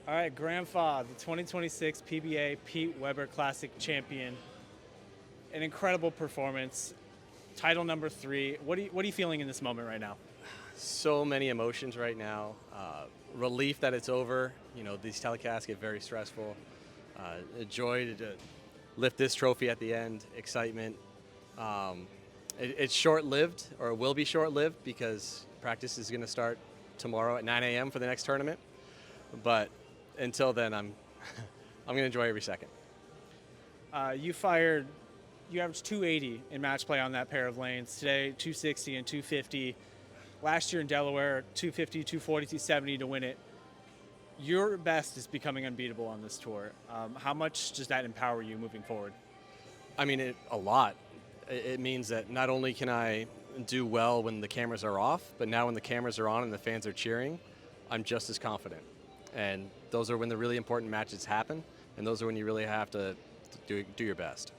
All right, Grandpa, the 2026 PBA Pete Weber Classic champion. An incredible performance. Title number 3. What are you feeling in this moment right now? So many emotions right now. Relief that it's over. These telecasts get very stressful. A joy to lift this trophy at the end. Excitement. It's short-lived, or it will be short-lived, because practice is going to start tomorrow at 9 a.m. for the next tournament. But until then, I'm I'm going to enjoy every second. You averaged 280 in match play on that pair of lanes. Today, 260 and 250. Last year in Delaware, 250, 240, 270 to win it. Your best is becoming unbeatable on this tour. How much does that empower you moving forward? I mean, a lot. It means that not only can I do well when the cameras are off, but now when the cameras are on and the fans are cheering, I'm just as confident. And those are when the really important matches happen, and those are when you really have to do your best.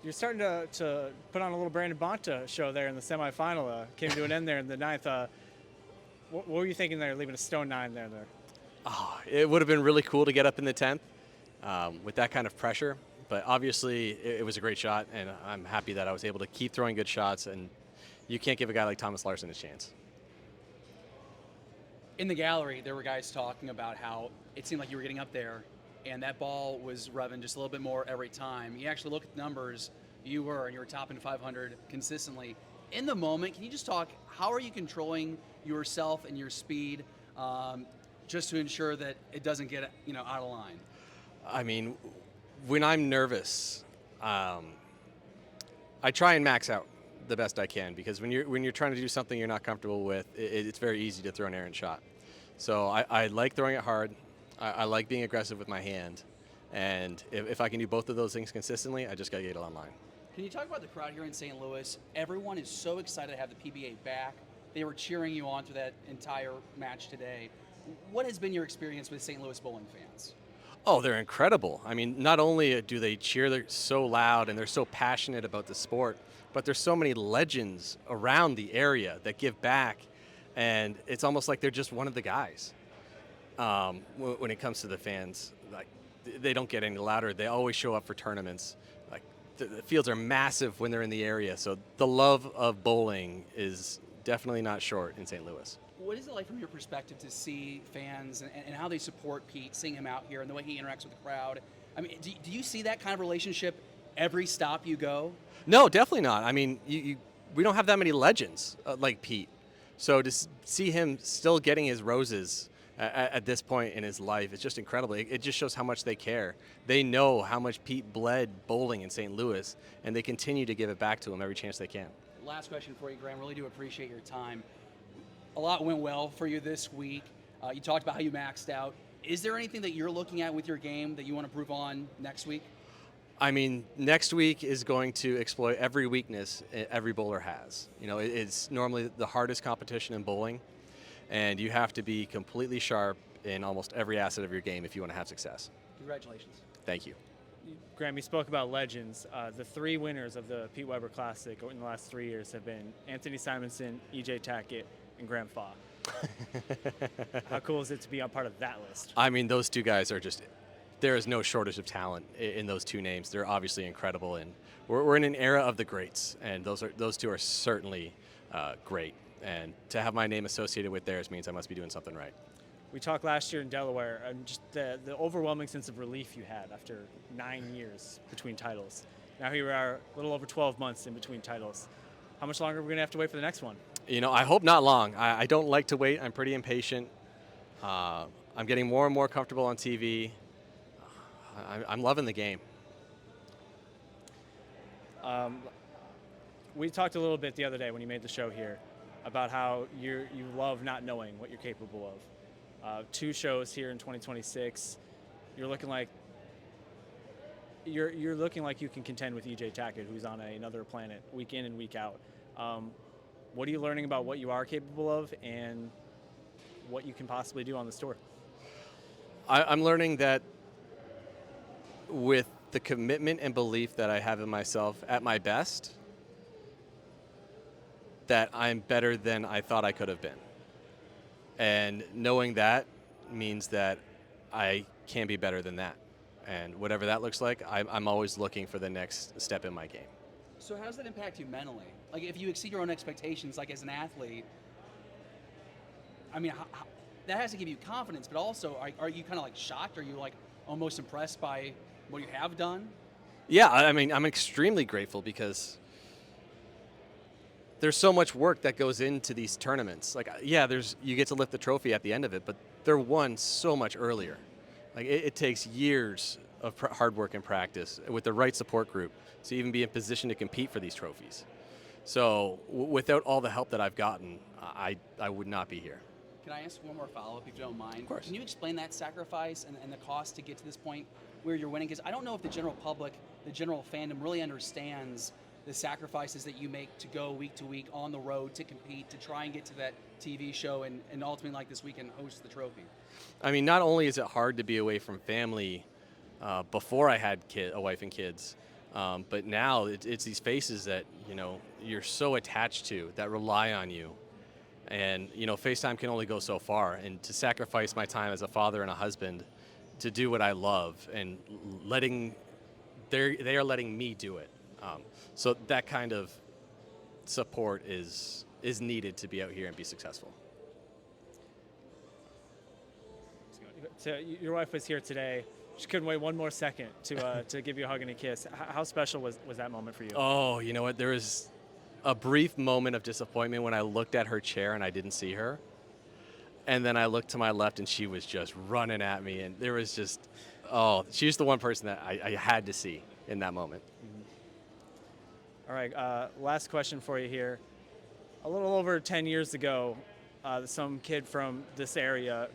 You're starting to put on a little Brandon Bonta show there in the semifinal. Came to an end there in the ninth. What were you thinking there, leaving a stone 9 there? Oh, it would have been really cool to get up in the 10th with that kind of pressure. But obviously, it was a great shot, and I'm happy that I was able to keep throwing good shots. And you can't give a guy like Thomas Larson a chance. In the gallery, there were guys talking about how it seemed like you were getting up there and that ball was revving just a little bit more every time. You actually look at the numbers, you were top in 500 consistently. In the moment, can you just talk, how are you controlling yourself and your speed just to ensure that it doesn't get out of line? I mean, when I'm nervous, I try and max out the best I can, because when you're trying to do something you're not comfortable with, it's very easy to throw an errant shot. So I like throwing it hard. I like being aggressive with my hand, and if I can do both of those things consistently, I just got to get it online. Can you talk about the crowd here in St. Louis? Everyone is so excited to have the PBA back. They were cheering you on through that entire match today. What has been your experience with St. Louis bowling fans? Oh, they're incredible. I mean, not only do they cheer, they're so loud and they're so passionate about the sport, but there's so many legends around the area that give back, and it's almost like they're just one of the guys. When it comes to the fans, like, they don't get any louder. They always show up for tournaments. Like, the fields are massive when they're in the area, so the love of bowling is definitely not short in St. Louis. What is it like from your perspective to see fans and how they support Pete, seeing him out here and the way he interacts with the crowd? I mean, do you see that kind of relationship every stop you go? No, definitely not. I mean, we don't have that many legends like Pete. So to see him still getting his roses at this point in his life, it's just incredible. It just shows how much they care. They know how much Pete bled bowling in St. Louis, and they continue to give it back to him every chance they can. Last question for you, Graham. Really do appreciate your time. A lot went well for you this week. You talked about how you maxed out. Is there anything that you're looking at with your game that you want to prove on next week? I mean, next week is going to exploit every weakness every bowler has. It's normally the hardest competition in bowling, and you have to be completely sharp in almost every asset of your game if you want to have success. Congratulations. Thank you. Graham, you spoke about legends. The 3 winners of the Pete Weber Classic in the last 3 years have been Anthony Simonson, E.J. Tackett, and Graham Fach. How cool is it to be on part of that list? I mean, those two guys are just, there is no shortage of talent in those two names. They're obviously incredible, and we're in an era of the greats, and those two are certainly great. And to have my name associated with theirs means I must be doing something right. We talked last year in Delaware, and just the overwhelming sense of relief you had after 9 years between titles. Now here we are, a little over 12 months in between titles. How much longer are we going to have to wait for the next one? I hope not long. I don't like to wait. I'm pretty impatient. I'm getting more and more comfortable on TV. I'm loving the game. We talked a little bit the other day when you made the show here about how you love not knowing what you're capable of. 2 shows here in 2026. You're looking like you can contend with E.J. Tackett, who's on another planet week in and week out. What are you learning about what you are capable of and what you can possibly do on this tour? I'm learning that with the commitment and belief that I have in myself at my best, that I'm better than I thought I could have been. And knowing that means that I can be better than that. And whatever that looks like, I'm always looking for the next step in my game. So how does that impact you mentally? Like if you exceed your own expectations, like as an athlete, I mean, that has to give you confidence, but also are you kind of like shocked? Are you like almost impressed by what you have done? Yeah, I mean, I'm extremely grateful because there's so much work that goes into these tournaments. Like, yeah, you get to lift the trophy at the end of it, but they're won so much earlier. Like, it takes years of hard work and practice with the right support group to even be in position to compete for these trophies. So, without all the help that I've gotten, I would not be here. Can I ask one more follow-up, if you don't mind? Of course. Can you explain that sacrifice and the cost to get to this point where you're winning? Because I don't know if the general public, the general fandom really understands the sacrifices that you make to go week to week on the road to compete, to try and get to that TV show and ultimately, like this weekend, host the trophy. I mean, not only is it hard to be away from family before I had a wife and kids, but now it's these faces that, you're so attached to, that rely on you. And, FaceTime can only go so far. And to sacrifice my time as a father and a husband to do what I love and they are letting me do it. So that kind of support is needed to be out here and be successful. So your wife was here today. She couldn't wait one more second to give you a hug and a kiss. How special was that moment for you? Oh, you know what? There was a brief moment of disappointment when I looked at her chair and I didn't see her. And then I looked to my left and she was just running at me. And there was just, she's the one person that I had to see in that moment. All right, last question for you here. A little over 10 years ago, some kid from this area,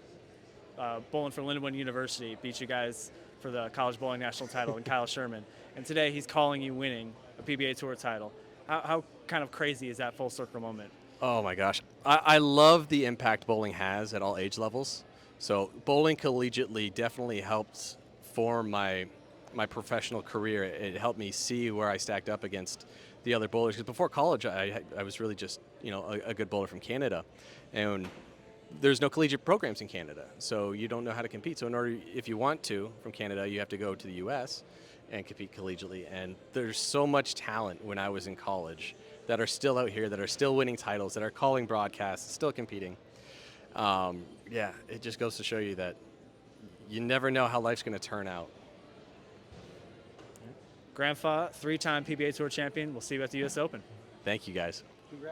bowling for Lindenwood University, beat you guys for the college bowling national title, and Kyle Sherman. And today he's calling you winning a PBA Tour title. How kind of crazy is that full circle moment? Oh my gosh. I love the impact bowling has at all age levels. So bowling collegiately definitely helped form my professional career. It helped me see where I stacked up against the other bowlers. Because before college, I was really just a good bowler from Canada, and there's no collegiate programs in Canada, so you don't know how to compete. So if you want to from Canada, you have to go to the U.S. and compete collegiately. And there's so much talent when I was in college that are still out here, that are still winning titles, that are calling broadcasts, still competing. Yeah, it just goes to show you that you never know how life's going to turn out. Grandpa, 3-time PBA Tour champion. We'll see you at the U.S. Open. Thank you, guys.